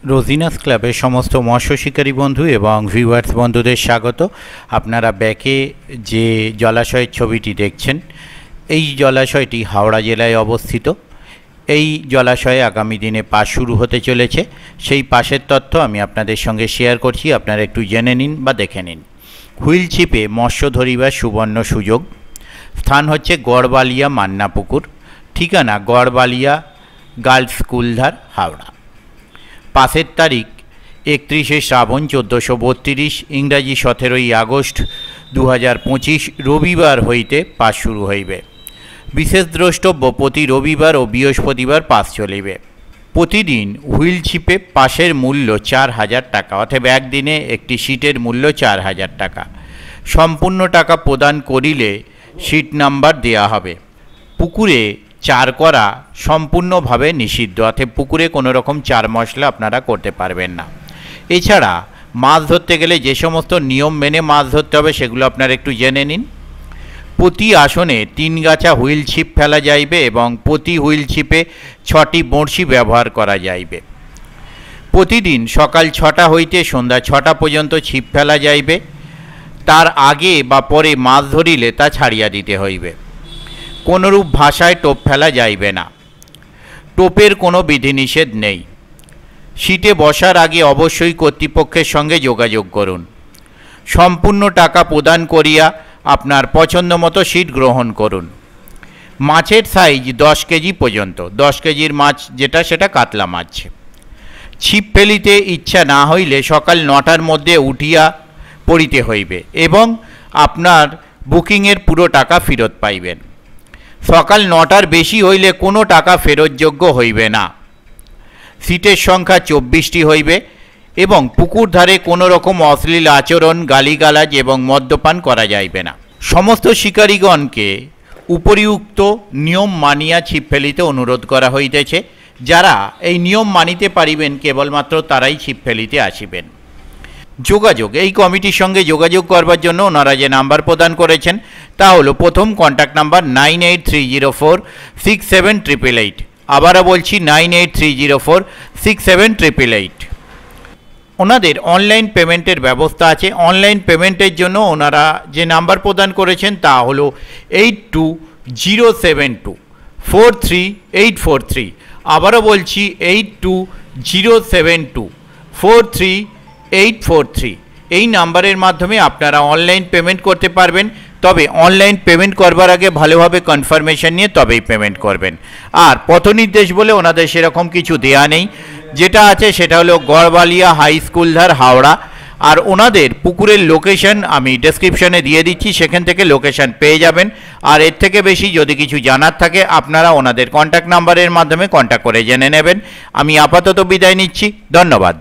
রোজিনাস ক্লাবের সমস্ত মৎস্য শিকারী বন্ধু এবং ভিউয়ার্স বন্ধুদের স্বাগত। আপনারা ব্যাকে যে জলাশয়ের ছবিটি দেখছেন, এই জলাশয়টি হাওড়া জেলায় অবস্থিত। এই জলাশয়ে আগামী দিনে পাস শুরু হতে চলেছে, সেই পাসের তথ্য আমি আপনাদের সঙ্গে শেয়ার করছি। আপনারা একটু জেনে নিন বা দেখে নিন। হুইল ছিপে মৎস্য ধরিবার সুবর্ণ সুযোগ। স্থান হচ্ছে গড়বালিয়া মান্নাপুকুর। ঠিকানা গড়বালিয়া গার্লস স্কুলধার, হাওড়া। পাসের তারিখ 31শে শ্রাবণ 1432, ইংরাজি 17ই আগস্ট 2025 রবিবার হইতে পাস শুরু হইবে। বিশেষ দ্রষ্টব্য, প্রতি রবিবার ও বৃহস্পতিবার পাস চলিবে। প্রতিদিন হুইল ছিপে পাসের মূল্য 4000 টাকা, অর্থাৎ একদিনে একটি সিটের মূল্য 4000 টাকা। সম্পূর্ণ টাকা প্রদান করিলে সিট নাম্বার দেওয়া হবে। পুকুরে চার করা সম্পূর্ণভাবে নিষিদ্ধ, অর্থাৎ পুকুরে কোনো রকম চার মশলা আপনারা করতে পারবেন না। এছাড়া মাছ ধরতে গেলে যে সমস্ত নিয়ম মেনে মাছ ধরতে হবে সেগুলো আপনারা একটু জেনে নিন। প্রতি আসনে 3 গাছা হুইল ছিপ ফেলা যাইবে এবং প্রতি হুইল ছিপে 6টি বড়শি ব্যবহার করা যাইবে। প্রতিদিন সকাল 6টা হইতে সন্ধ্যা 6টা পর্যন্ত ছিপ ফেলা যাইবে। তার আগে বা পরে মাছ ধরিলে তা ছাড়িয়া দিতে হইবে। কোনরূপ ভাষায় টোপ ফেলা যাইবে না। টোপের কোনো বিধিনিষেধ নেই। সিটে বসার আগে অবশ্যই কর্তৃপক্ষের সঙ্গে যোগাযোগ করুন। সম্পূর্ণ টাকা প্রদান করিয়া আপনার পছন্দ মতো সিট গ্রহণ করুন। মাছের সাইজ 10 কেজি পর্যন্ত। 10 কেজির মাছ যেটা, সেটা কাতলা মাছ। ছিপ ফেলিতে ইচ্ছা না হইলে সকাল 9টার মধ্যে উঠিয়া পড়িতে হইবে এবং আপনার বুকিংয়ের পুরো টাকা ফেরত পাইবেন। সকাল 9টার বেশি হইলে কোনো টাকা ফেরতযোগ্য হইবে না। সিটের সংখ্যা 24টি হইবে এবং পুকুর ধারে কোনো রকম অশ্লীল আচরণ, গালিগালাজ এবং মদ্যপান করা যাইবে না। সমস্ত শিকারীগণকে উপরিউক্ত নিয়ম মানিয়া ছিপ ফেলিতে অনুরোধ করা হইতেছে। যারা এই নিয়ম মানিতে পারিবেন কেবলমাত্র তারাই ছিপ ফেলিতে আসিবেন। যোগাযোগ, এই কমিটির সঙ্গে যোগাযোগ করবার জন্য ওনারা যে নাম্বার প্রদান করেছেন তা হলো, প্রথম কন্ট্যাক্ট নাম্বার 9830467888। আবারও বলছি 9830467888। ওনাদের অনলাইন পেমেন্টের ব্যবস্থা আছে। অনলাইন পেমেন্টের জন্য ওনারা যে নাম্বার প্রদান করেছেন তা হলো 8207243843। আবারও বলছি 8207243843। এই নাম্বারের মাধ্যমে আপনারা অনলাইন পেমেন্ট করতে পারবেন। তবে অনলাইন পেমেন্ট করবার আগে ভালোভাবে কনফার্মেশন নিয়ে তবেই পেমেন্ট করবেন। আর পথনির্দেশ বলে ওনাদের সেরকম কিছু দেয়া নেই। যেটা আছে সেটা হলো গড়বালিয়া হাই স্কুলধার, হাওড়া। আর ওনাদের পুকুরের লোকেশন আমি ডেসক্রিপশনে দিয়ে দিচ্ছি, সেখান থেকে লোকেশন পেয়ে যাবেন। আর এর থেকে বেশি যদি কিছু জানার থাকে আপনারা ওনাদের কন্ট্যাক্ট নাম্বারের মাধ্যমে কন্ট্যাক্ট করে জেনে নেবেন। আমি আপাতত বিদায় নিচ্ছি। ধন্যবাদ।